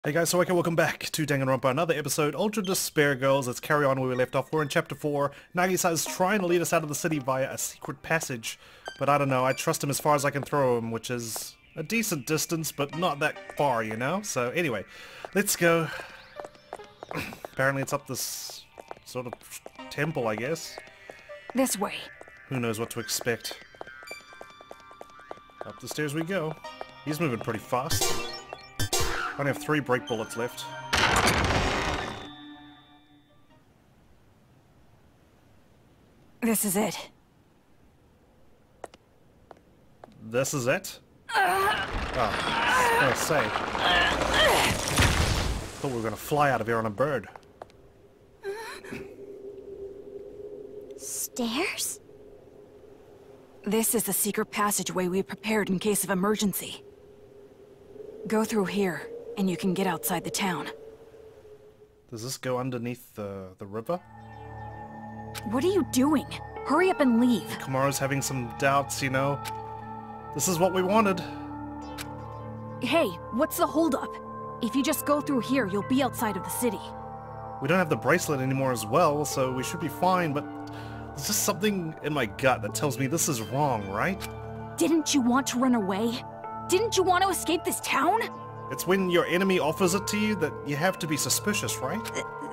Hey guys, so welcome back to Danganronpa, another episode, Ultra Despair Girls. Let's carry on where we left off. We're in Chapter 4. Nagisa's trying to lead us out of the city via a secret passage. But I don't know, I trust him as far as I can throw him, which is a decent distance, but not that far, you know? So anyway, let's go. Apparently it's up this sort of temple, I guess. This way. Who knows what to expect. Up the stairs we go. He's moving pretty fast. I only have 3 break bullets left. This is it. This is it? Oh, I was gonna say. Thought we were gonna fly out of here on a bird. Stairs? This is the secret passageway we prepared in case of emergency. Go through here, and you can get outside the town. Does this go underneath the river? What are you doing? Hurry up and leave. Komaru's having some doubts, you know. This is what we wanted. Hey, what's the holdup? If you just go through here, you'll be outside of the city. We don't have the bracelet anymore as well, so we should be fine, but there's just something in my gut that tells me this is wrong, right? Didn't you want to run away? Didn't you want to escape this town? It's when your enemy offers it to you that you have to be suspicious, right?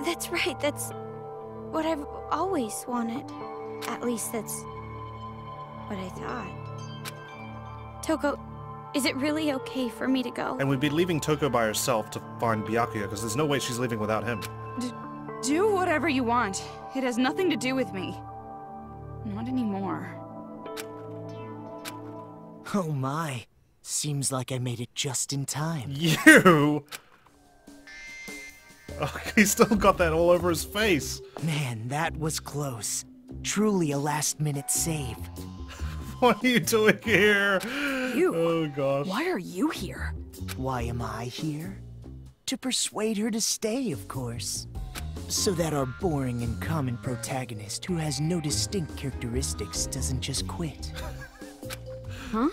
That's right, that's what I've always wanted. At least that's what I thought. Toko, is it really okay for me to go? And we'd be leaving Toko by herself to find Byakuya, because there's no way she's leaving without him. Do whatever you want. It has nothing to do with me. Not anymore. Oh my. Seems like I made it just in time. You? Oh, he's still got that all over his face. Man, that was close. Truly a last-minute save. What are you doing here? You? Oh gosh. Why are you here? Why am I here? To persuade her to stay, of course. So that our boring and common protagonist, who has no distinct characteristics, doesn't just quit. Huh?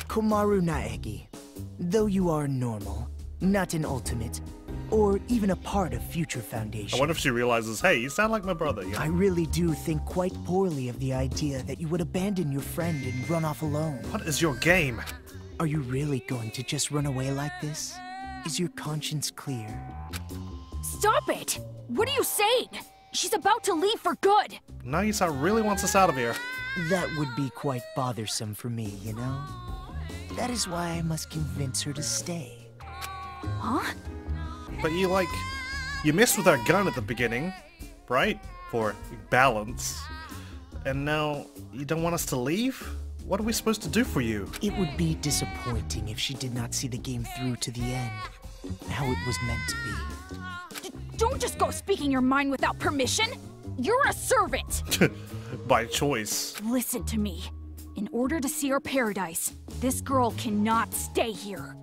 Komaru Naegi, though you are normal, not an ultimate, or even a part of Future Foundation. I wonder if she realizes, hey, you sound like my brother. You know? I really do think quite poorly of the idea that you would abandon your friend and run off alone. What is your game? Are you really going to just run away like this? Is your conscience clear? Stop it! What are you saying? She's about to leave for good! Nagisa really wants us out of here. That would be quite bothersome for me, you know? That is why I must convince her to stay. Huh? But you messed with our gun at the beginning, right? For balance. And now you don't want us to leave? What are we supposed to do for you? It would be disappointing if she did not see the game through to the end. How it was meant to be. Don't just go speaking your mind without permission! You're a servant! By choice. Listen to me. In order to see our paradise, this girl cannot stay here.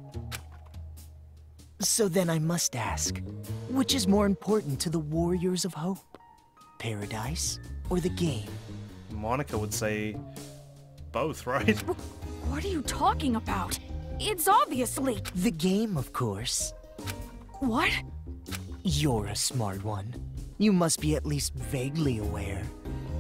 So then I must ask, which is more important to the Warriors of Hope? Paradise or the game? Monaca would say both, right? What are you talking about? It's obviously... The game, of course. What? You're a smart one. You must be at least vaguely aware.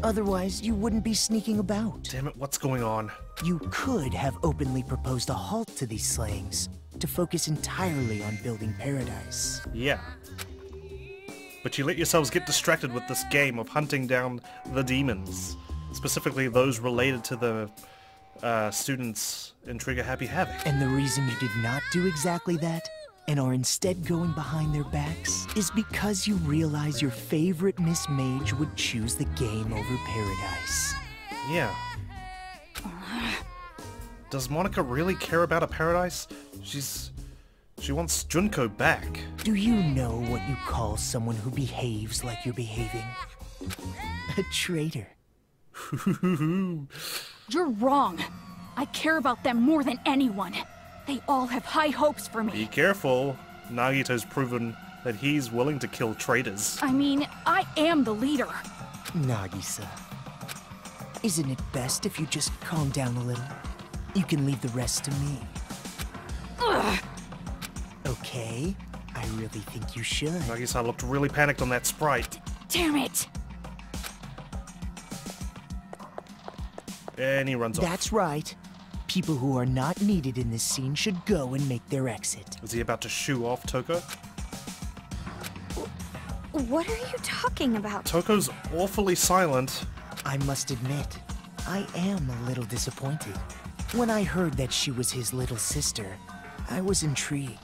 Otherwise, you wouldn't be sneaking about. Damn it, what's going on? You could have openly proposed a halt to these slayings, to focus entirely on building paradise. Yeah. But you let yourselves get distracted with this game of hunting down the demons. Specifically those related to the students in Trigger Happy Havoc. And the reason you did not do exactly that, and are instead going behind their backs, is because you realize your favorite Miss Mage would choose the game over paradise. Yeah. Does Monaca really care about a paradise? She wants Junko back. Do you know what you call someone who behaves like you're behaving? A traitor. You're wrong. I care about them more than anyone. They all have high hopes for me. Be careful. Nagito's proven that he's willing to kill traitors. I mean, I am the leader. Nagisa, isn't it best if you just calm down a little? You can leave the rest to me. Ugh. okay? I really think you should. Nagi-san looked really panicked on that sprite. Damn it! And he runs off. That's right. People who are not needed in this scene should go and make their exit. Is he about to shoo off Toko? What are you talking about? Toko's awfully silent. I must admit, I am a little disappointed. When I heard that she was his little sister, I was intrigued.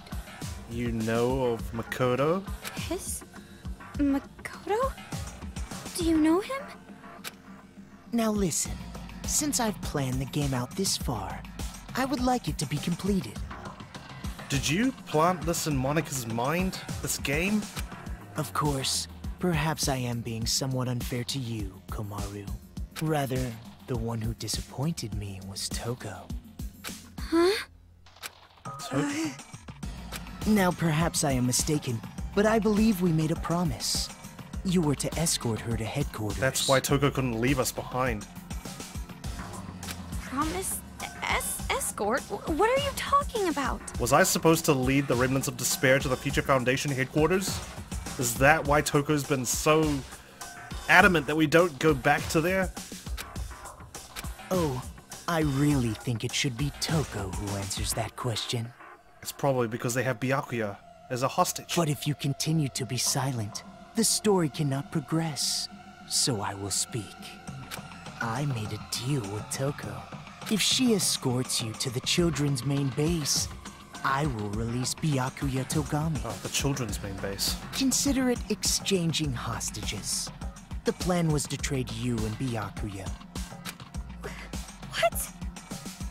You know of Makoto? His? Makoto? Do you know him? Now listen, since I've planned the game out this far, I would like it to be completed. Did you plant this in Monika's mind? This game? Of course, perhaps I am being somewhat unfair to you, Komaru. Rather, the one who disappointed me was Toko. Huh? Toko? Now perhaps I am mistaken, but I believe we made a promise. You were to escort her to headquarters. That's why Toko couldn't leave us behind. Promise? Escort? What are you talking about? Was I supposed to lead the remnants of despair to the Future Foundation headquarters? Is that why Toko's been so adamant that we don't go back to there? Oh, I really think it should be Toko who answers that question. It's probably because they have Byakuya as a hostage. But if you continue to be silent, the story cannot progress. So I will speak. I made a deal with Toko. If she escorts you to the children's main base, I will release Byakuya Togami. Oh, the children's main base. Consider it exchanging hostages. The plan was to trade you and Byakuya. What?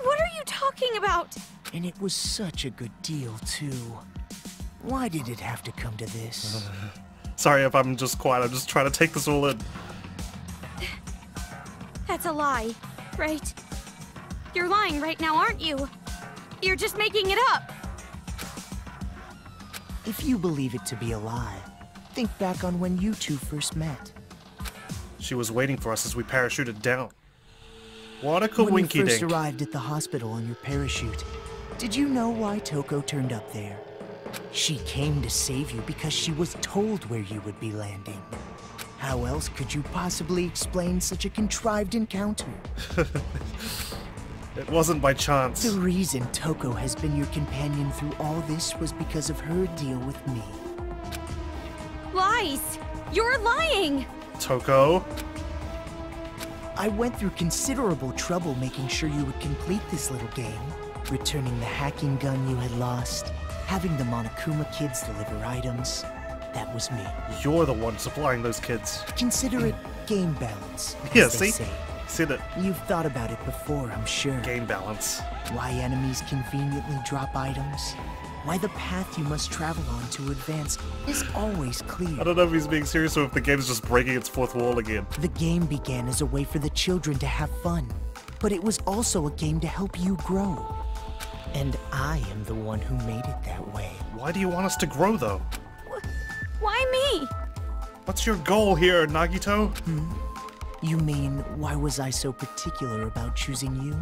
What are you talking about? And it was such a good deal, too. Why did it have to come to this? Sorry if I'm just quiet, I'm just trying to take this all in. That's a lie, right? You're lying right now, aren't you? You're just making it up. If you believe it to be a lie, think back on when you two first met. She was waiting for us as we parachuted down. What a When you coinky first dink. arrived at the hospital on your parachute, did you know why Toko turned up there? She came to save you because she was told where you would be landing. How else could you possibly explain such a contrived encounter? It wasn't by chance. The reason Toko has been your companion through all this was because of her deal with me. Lies! You're lying! Toko? I went through considerable trouble making sure you would complete this little game. Returning the hacking gun you had lost, having the Monokuma Kids deliver items. That was me. You're the one supplying those kids. Consider it game balance, as Yeah, they see? say. Said it. You've thought about it before, I'm sure. Game balance. Why enemies conveniently drop items. Why the path you must travel on to advance is always clear. I don't know if he's being serious or if the game's just breaking its fourth wall again. The game began as a way for the children to have fun, but it was also a game to help you grow. And I am the one who made it that way. Why do you want us to grow, though? Why me? What's your goal here, Nagito? You mean, why was I so particular about choosing you?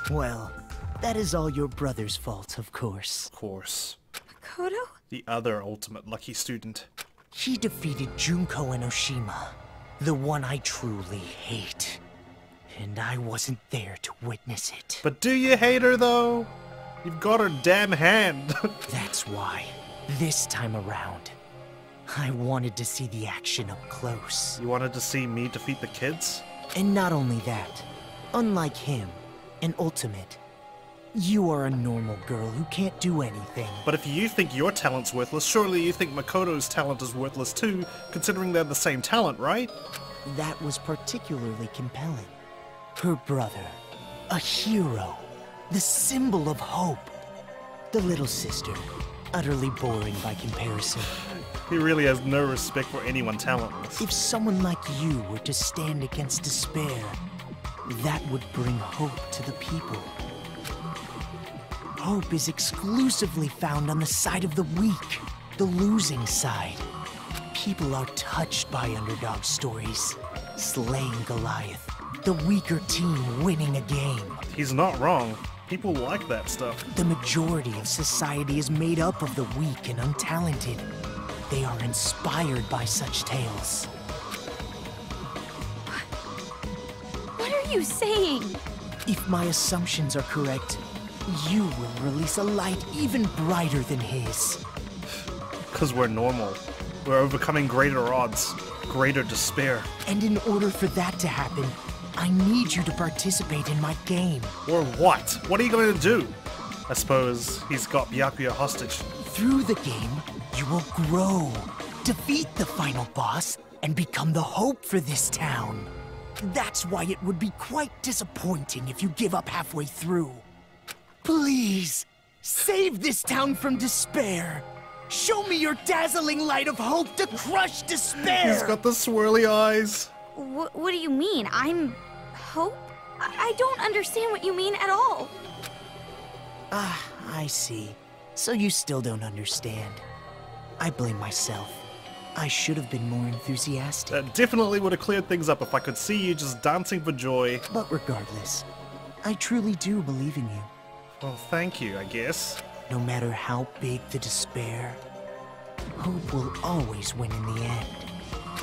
Well, that is all your brother's fault, of course. Of course. Makoto? The other ultimate lucky student. He defeated Junko and Oshima, the one I truly hate. And I wasn't there to witness it. But do you hate her, though? You've got her damn hand. That's why, this time around, I wanted to see the action up close. You wanted to see me defeat the kids? And not only that, unlike him, an ultimate, you are a normal girl who can't do anything. But if you think your talent's worthless, surely you think Makoto's talent is worthless too, considering they're the same talent, right? That was particularly compelling. Her brother, a hero, the symbol of hope. The little sister, utterly boring by comparison. He really has no respect for anyone talentless. If someone like you were to stand against despair, that would bring hope to the people. Hope is exclusively found on the side of the weak, the losing side. People are touched by underdog stories, slaying Goliath, the weaker team winning a game. He's not wrong. People like that stuff. The majority of society is made up of the weak and untalented. They are inspired by such tales. What are you saying? If my assumptions are correct, you will release a light even brighter than his. Because we're normal. We're overcoming greater odds, greater despair. And in order for that to happen, I need you to participate in my game. Or what? What are you going to do? I suppose he's got Byakuya hostage. Through the game, you will grow, defeat the final boss, and become the hope for this town. That's why it would be quite disappointing if you give up halfway through. Please, save this town from despair. Show me your dazzling light of hope to crush despair. He's got the swirly eyes. What do you mean? I'm hope? I don't understand what you mean at all. Ah, I see. So you still don't understand. I blame myself. I should have been more enthusiastic. That definitely would have cleared things up if I could see you just dancing for joy. But regardless, I truly do believe in you. Well, thank you, I guess. No matter how big the despair, hope will always win in the end.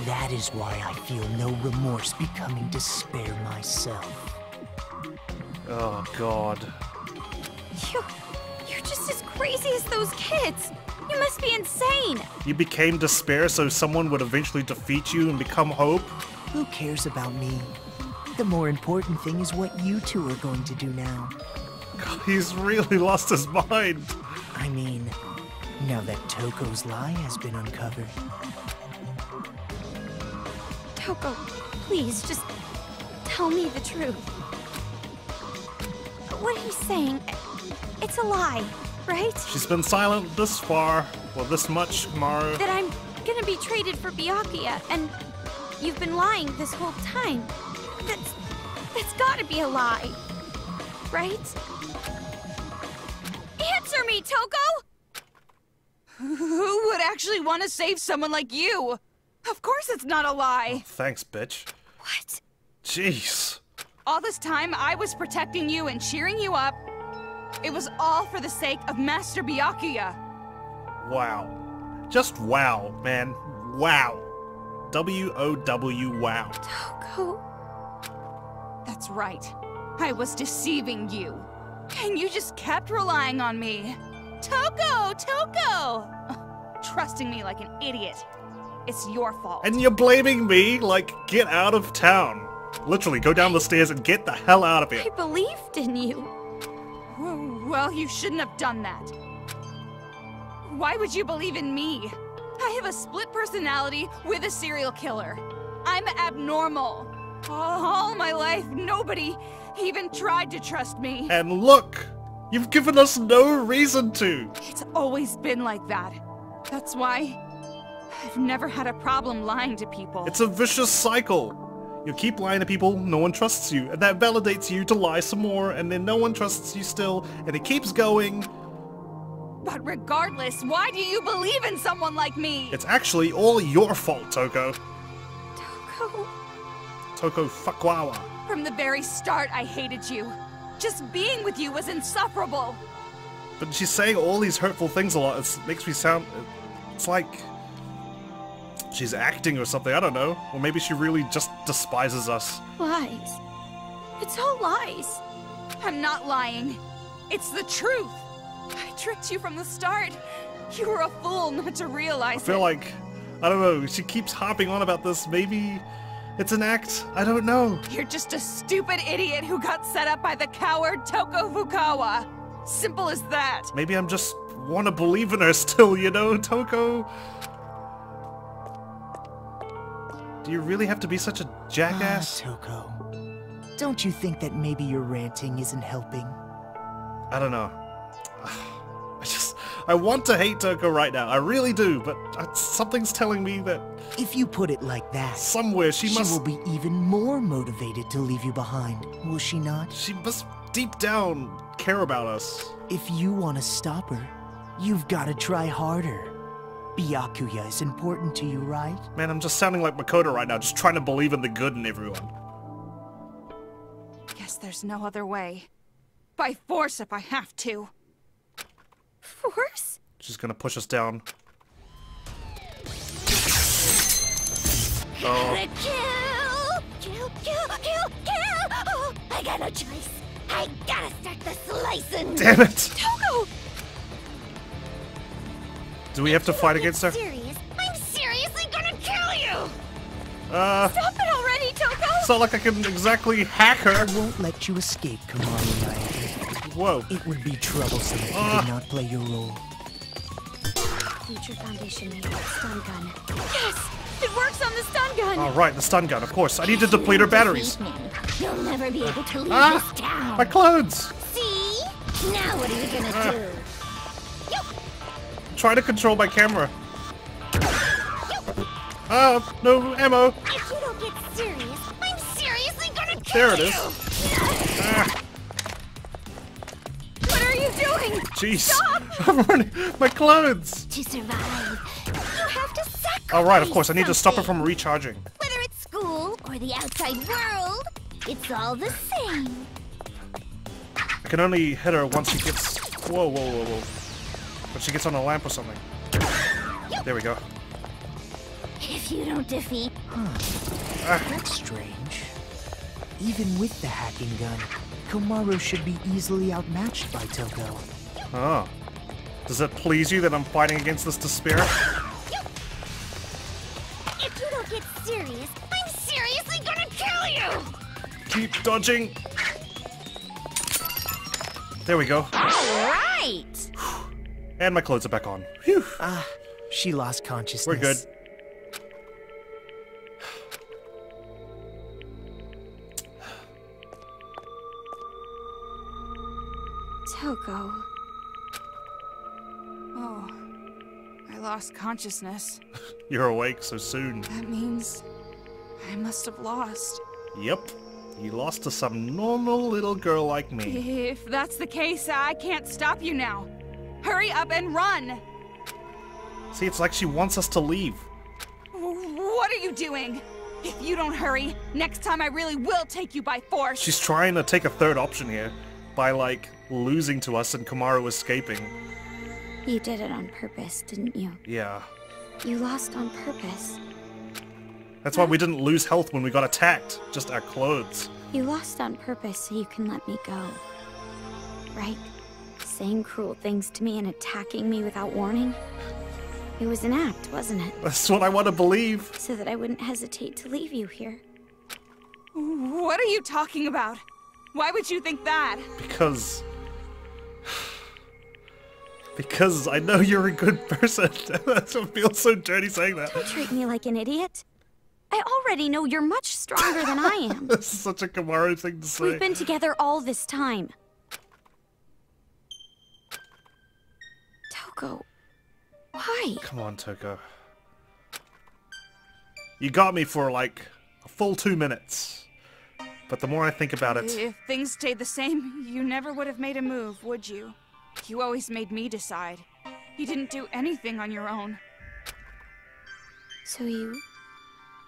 That is why I feel no remorse becoming despair myself. Oh, God. You're just as crazy as those kids. You must be insane. You became despair so someone would eventually defeat you and become hope? Who cares about me? The more important thing is what you two are going to do now. God, he's really lost his mind. I mean, now that Toko's lie has been uncovered. Toko, please, just tell me the truth. What he's saying, it's a lie, right? She's been silent this far, well, this much, Komaru. That I'm gonna be traded for Byakuya, and you've been lying this whole time. That's gotta be a lie, right? Answer me, Toko! Who would actually want to save someone like you? Of course it's not a lie. Oh, thanks, bitch. What? Jeez. All this time I was protecting you and cheering you up. It was all for the sake of Master Byakuya. Wow. Just wow, man. Wow. W-O-W, wow. Toko... That's right. I was deceiving you. And you just kept relying on me. Toko! Toko! Trusting me like an idiot. It's your fault. And you're blaming me? Like, get out of town. Literally, go down the stairs and get the hell out of here. I believed in you. Well, you shouldn't have done that. Why would you believe in me? I have a split personality with a serial killer. I'm abnormal. All my life, nobody even tried to trust me. And look, you've given us no reason to. It's always been like that. That's why I've never had a problem lying to people. It's a vicious cycle. You keep lying to people, no one trusts you, and that validates you to lie some more, and then no one trusts you still, and it keeps going. But regardless, why do you believe in someone like me? It's actually all your fault, Toko. Toko... Toko Fukawa. From the very start, I hated you. Just being with you was insufferable. But she's saying all these hurtful things a lot. It makes me sound... It's like... she's acting or something, I don't know. Or maybe she really just despises us. Lies. It's all lies. I'm not lying. It's the truth. I tricked you from the start. You were a fool not to realize it. I feel like... I don't know, she keeps harping on about this. Maybe it's an act? I don't know. You're just a stupid idiot who got set up by the coward Toko Fukawa. Simple as that. Maybe I'm just want to believe in her still, you know, Toko? Do you really have to be such a jackass? Toko. Don't you think that maybe your ranting isn't helping? I don't know. I want to hate Toko right now. I really do, but something's telling me that... If you put it like that, somewhere she must... will be even more motivated to leave you behind, will she not? She must deep down care about us. If you want to stop her, you've got to try harder. Byakuya is important to you, right? Man, I'm just sounding like Makoto right now, just trying to believe in the good in everyone. Guess there's no other way. By force if I have to. Force? She's gonna push us down. Oh. Kill! Oh, I got no choice. I gotta start the slicing. Damn it! Toko! Do we have to fight against her? Serious? I'm seriously gonna kill you! Stop it already, Toko! It's not like I can exactly hack her. I won't let you escape, Komaru Naegi. Whoa. It would be troublesome if you did not play your role. Future Foundation made a stun gun. Yes! It works on the stun gun! Oh, right, the stun gun, of course. I need to deplete her batteries. You'll never be able to leave this town. My clothes! See? Now what are you gonna do? Try to control my camera. Oh, no ammo. If you don't get serious, I'm seriously gonna kill There it you. is. Ah, What are you doing? jeez. I'm running. My clothes. To survive, you have to sacrifice Oh, right, of course. I need to stop her something. from recharging. Whether it's school or the outside world, it's all the same. I can only hit her once she gets... Whoa, whoa, whoa, whoa. When she gets on a lamp or something. There we go. If you don't defeat, That's strange. Even with the hacking gun, Komaru should be easily outmatched by Toko. Oh. Does it please you that I'm fighting against this despair? if you don't get serious, I'm seriously gonna kill you. Keep dodging. There we go. All right. And my clothes are back on. Phew. She lost consciousness. We're good. Toko. Oh, I lost consciousness. You're awake so soon. That means I must have lost. Yep. You lost to some normal little girl like me. If that's the case, I can't stop you now. Hurry up and run! See, it's like she wants us to leave. What are you doing? If you don't hurry, next time I really will take you by force. She's trying to take a third option here by, like, losing to us and Komaru escaping. You did it on purpose, didn't you? Yeah. You lost on purpose. That's why we didn't lose health when we got attacked. Just our clothes. You lost on purpose so you can let me go. Right? Saying cruel things to me and attacking me without warning? It was an act, wasn't it? That's what I want to believe. So that I wouldn't hesitate to leave you here. What are you talking about? Why would you think that? Because I know you're a good person. That's what feels so dirty saying that. Don't treat me like an idiot. I already know you're much stronger than I am. This is such a Komaru thing to say. We've been together all this time. Toko, why? Come on, Toko. You got me for like a full 2 minutes. But the more I think about it... If things stayed the same, you never would have made a move, would you? You always made me decide. You didn't do anything on your own. So you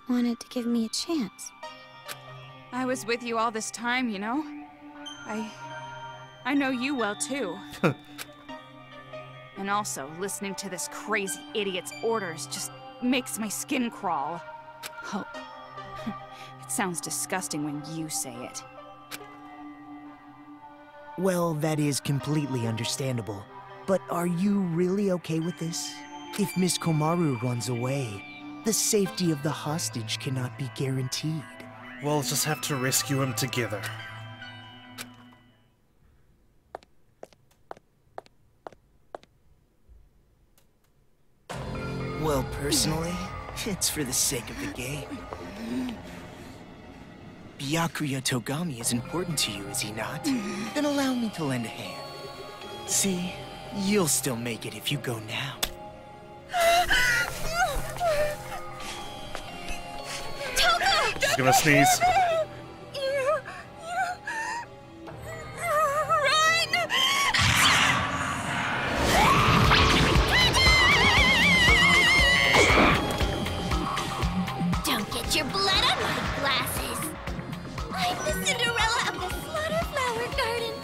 wanted to give me a chance? I was with you all this time, you know? I know you well, too. And also, listening to this crazy idiot's orders just makes my skin crawl. Oh. It sounds disgusting when you say it. Well, that is completely understandable. But are you really okay with this? If Miss Komaru runs away, the safety of the hostage cannot be guaranteed. We'll just have to rescue him together. Well, personally, it's for the sake of the game. Byakuya Togami is important to you, is he not? Then allow me to lend a hand. See, you'll still make it if you go now. She's gonna sneeze. Don't get your blood on my glasses. I'm the Cinderella of the Slaughter Flower Garden.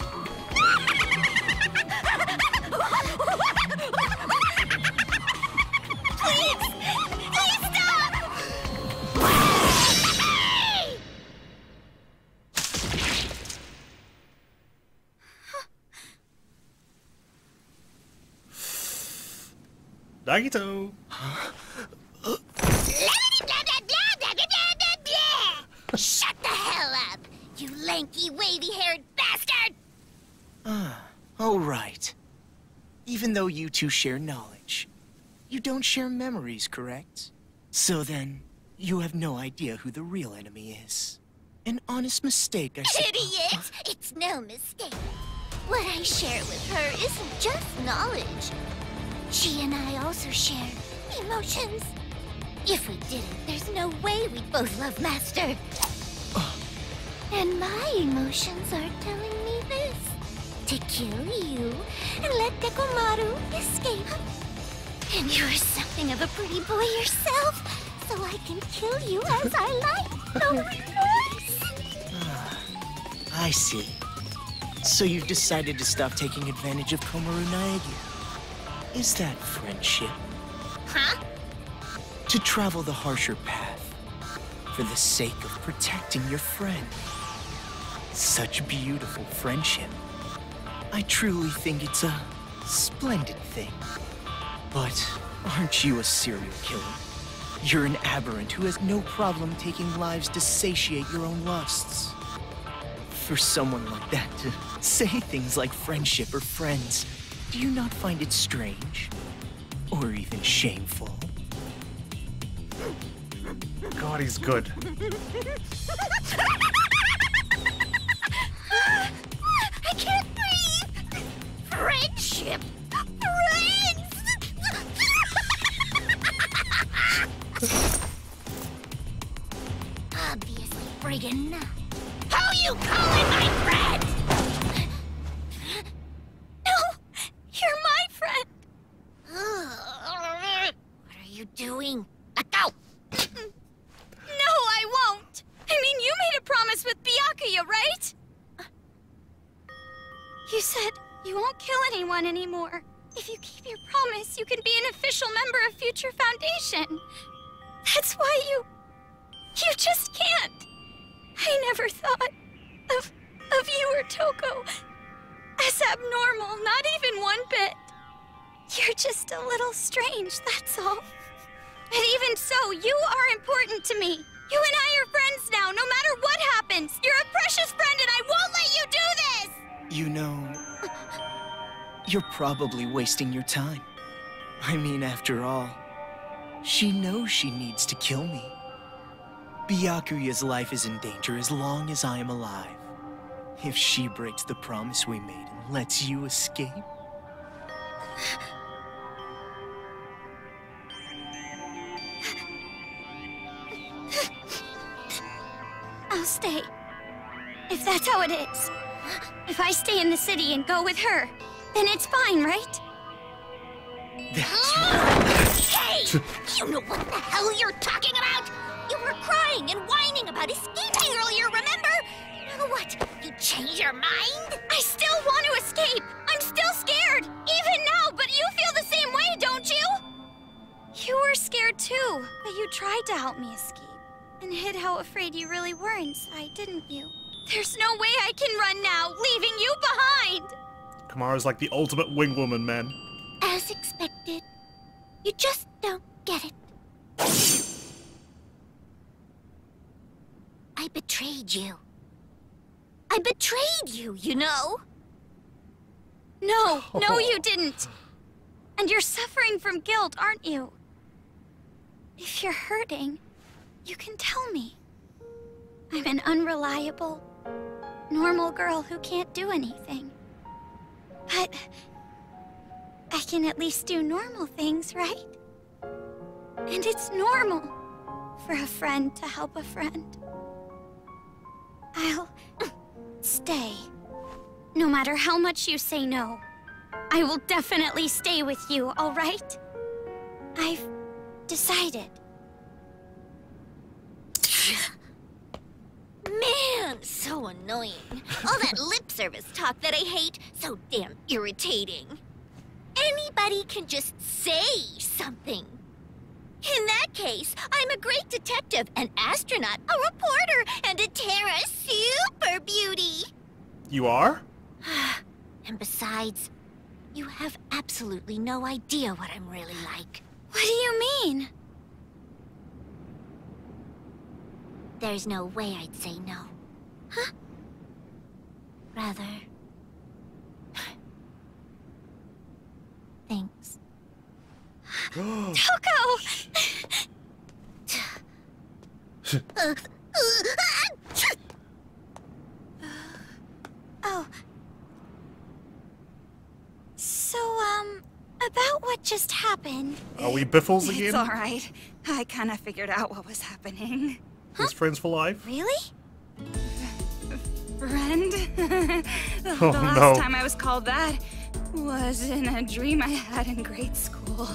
Nagito! Shut the hell up, you lanky, wavy-haired bastard! Oh, right. Even though you two share knowledge, you don't share memories, correct? So then, you have no idea who the real enemy is. An honest mistake, I suppose. Idiot! It's no mistake. What I share with her isn't just knowledge. She and I also share emotions. If we didn't, there's no way we'd both love Master. And my emotions are telling me this. To kill you and let Komaru escape. And you're something of a pretty boy yourself, so I can kill you as I like. No remorse. I see. So you've decided to stop taking advantage of Komaru Naegi. Is that friendship? Huh? To travel the harsher path, for the sake of protecting your friend. Such beautiful friendship. I truly think it's a splendid thing. But aren't you a serial killer? You're an aberrant who has no problem taking lives to satiate your own lusts. For someone like that to say things like friendship or friends, do you not find it strange? Or even shameful? God, he's good. I can't breathe! Friendship! Friends! Obviously friggin' not. Who you calling my friend? No! You're my friend! What are you doing? Let go! No, I won't! I mean, you made a promise with Byakuya, right? You said you won't kill anyone anymore. If you keep your promise, you can be an official member of Future Foundation. That's why you just can't. I never thought of you or Toko as abnormal, not even one bit. You're just a little strange, that's all. But even so, you are important to me. You and I are friends now, no matter what happens. You're a precious friend and I won't let you do this! You know, you're probably wasting your time. I mean, after all, she knows she needs to kill me. Byakuya's life is in danger as long as I am alive. If she breaks the promise we made and lets you escape... I'll stay. If that's how it is. If I stay in the city and go with her, then it's fine, right? That's right. Hey! You know what the hell you're talking about? You were crying and whining about escaping earlier, remember? Now what? You change your mind? I still want to escape. I'm still scared, even now, but you feel the same way, don't you? You were scared too, but you tried to help me escape. And hid how afraid you really were inside, didn't you? There's no way I can run now, leaving you behind! Komaru's like the ultimate wing woman, man. As expected. You just don't get it. I betrayed you. I betrayed you, you know? No, no you didn't. And you're suffering from guilt, aren't you? If you're hurting, you can tell me. I'm an unreliable, normal girl who can't do anything. But I can at least do normal things, right? And it's normal for a friend to help a friend. I'll stay. No matter how much you say no, I will definitely stay with you, all right? I've decided. Man, so annoying. All that lip service talk that I hate, so damn irritating. Anybody can just say something. In that case, I'm a great detective, an astronaut, a reporter, and a Terra super beauty. You are? And besides, You have absolutely no idea what I'm really like. What do you mean? There's no way I'd say no. Huh? Rather... Thanks. Toko! Oh. So, about what just happened. Are we biffles again? It's alright. I kinda figured out what was happening. His friends for life? Really? Friend? the Oh, last no. time I was called that was in a dream I had in grade school.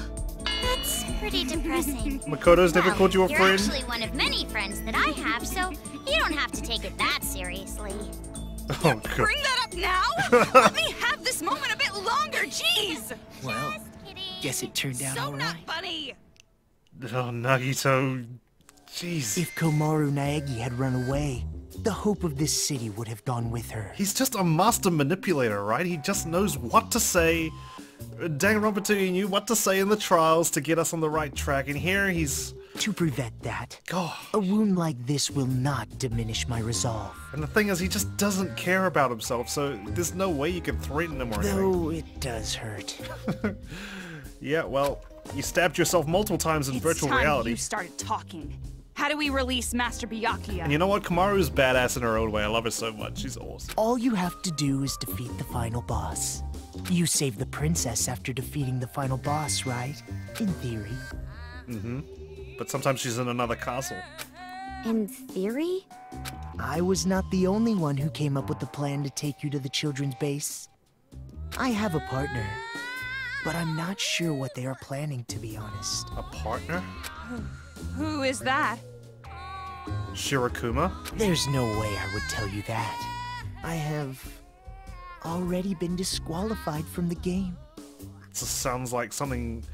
That's pretty depressing. Makoto's never called you a you're friend? actually one of many friends that I have, so you don't have to take it that seriously. Oh, God. Bring that up now? Let me have this moment a bit longer, jeez! Well, Just kidding. guess it turned out So not alright. funny! Oh, Nagito. Jeez. If Komaru Naegi had run away, the hope of this city would have gone with her. He's just a master manipulator, right? He just knows what to say. Danganronpa knew what to say in the trials to get us on the right track, and here he's... To prevent that, God. a wound like this will not diminish my resolve. And the thing is, he just doesn't care about himself, so there's no way you can threaten him or anything. Though it does hurt. Yeah, well, you stabbed yourself multiple times in virtual It's time reality. you started talking. How do we release Master Byakuya? And you know what? Kamaru's badass in her own way. I love her so much. She's awesome. All you have to do is defeat the final boss. You saved the princess after defeating the final boss, right? In theory. But sometimes she's in another castle. In theory? I was not the only one who came up with the plan to take you to the children's base. I have a partner, but I'm not sure what they are planning, to be honest. A partner? Who is that? Shirakuma? There's no way I would tell you that. I have already been disqualified from the game. It just sounds like something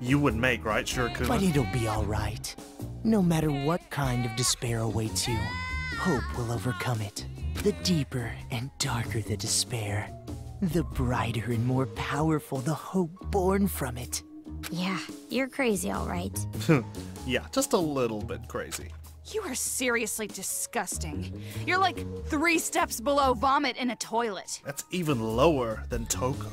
you would make, right, Shirakuma? But it'll be alright. No matter what kind of despair awaits you, hope will overcome it. The deeper and darker the despair, the brighter and more powerful the hope born from it. Yeah, you're crazy, all right. Yeah, just a little bit crazy. You are seriously disgusting. You're like 3 steps below vomit in a toilet. That's even lower than Toko.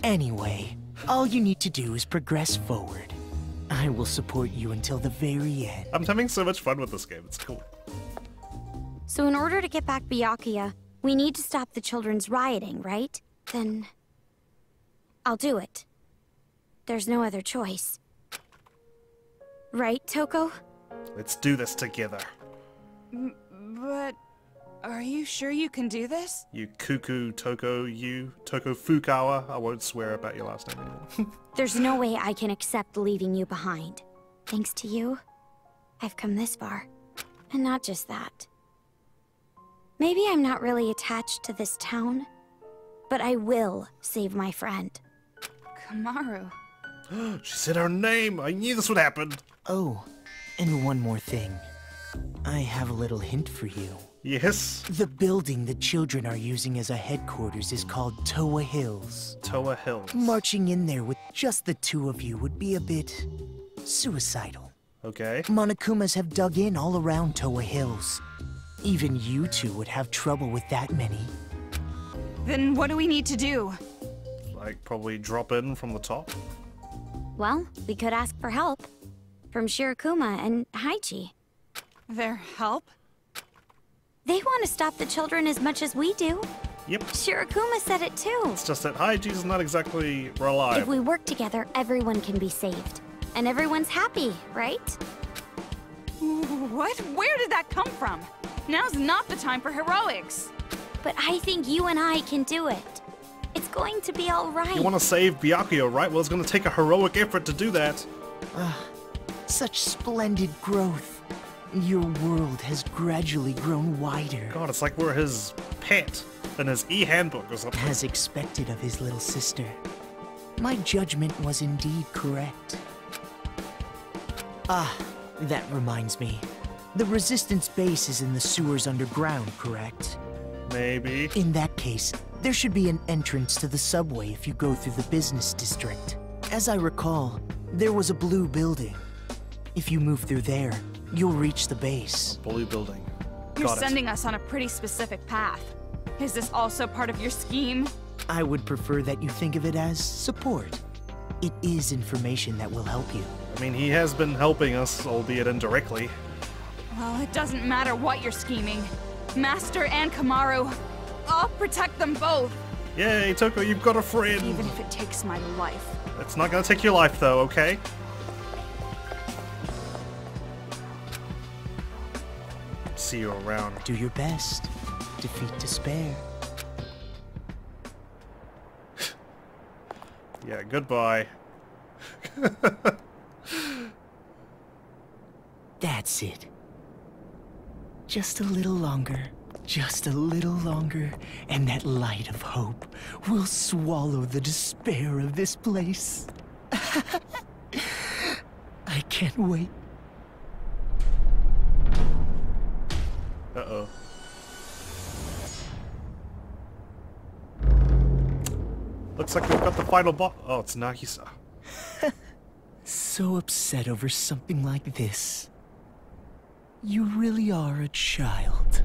Anyway, all you need to do is progress forward. I will support you until the very end. I'm having so much fun with this game. It's cool. So in order to get back Byakuya, we need to stop the children's rioting, right? Then... I'll do it. There's no other choice. Right, Toko? Let's do this together. But are you sure you can do this? You cuckoo Toko Fukawa. I won't swear about your last name anymore. There's no way I can accept leaving you behind. Thanks to you, I've come this far. And not just that. Maybe I'm not really attached to this town, but I will save my friend. Komaru. She said her name! I knew this would happen! Oh, and one more thing. I have a little hint for you. Yes? The building the children are using as a headquarters is called Towa Hills. Towa Hills. Marching in there with just the two of you would be a bit... suicidal. Okay. Monokumas have dug in all around Towa Hills. Even you two would have trouble with that many. Then what do we need to do? Like, probably drop in from the top? Well, we could ask for help. From Shirakuma and Haichi. Their help? They want to stop the children as much as we do. Yep. Shirakuma said it too. It's just that Haiji's not exactly reliable. If we work together, everyone can be saved. And everyone's happy, right? What? Where did that come from? Now's not the time for heroics. But I think you and I can do it. It's going to be all right. You want to save Byakuya, right? Well, it's going to take a heroic effort to do that. Such splendid growth. Your world has gradually grown wider. God, it's like we're his pet in his e-handbook or something. As expected of his little sister. My judgment was indeed correct. Ah, that reminds me. The Resistance base is in the sewers underground, correct? Maybe. In that case, There should be an entrance to the subway if you go through the business district. As I recall, there was a blue building. If you move through there, you'll reach the base. Blue building. You're Got it. sending us on a pretty specific path. Is this also part of your scheme? I would prefer that you think of it as support. It is information that will help you. I mean, he has been helping us, albeit indirectly. Well, it doesn't matter what you're scheming. Master and Komaru, I'll protect them both. Yay, Toko, you've got a friend. Even if it takes my life. It's not gonna take your life, though, okay? See you around. Do your best. Defeat despair. Yeah, goodbye. That's it. Just a little longer. Just a little longer, and that light of hope will swallow the despair of this place. I can't wait. Uh-oh. Looks like we've got the final boss. Oh, it's Nagisa. So upset over something like this. You really are a child.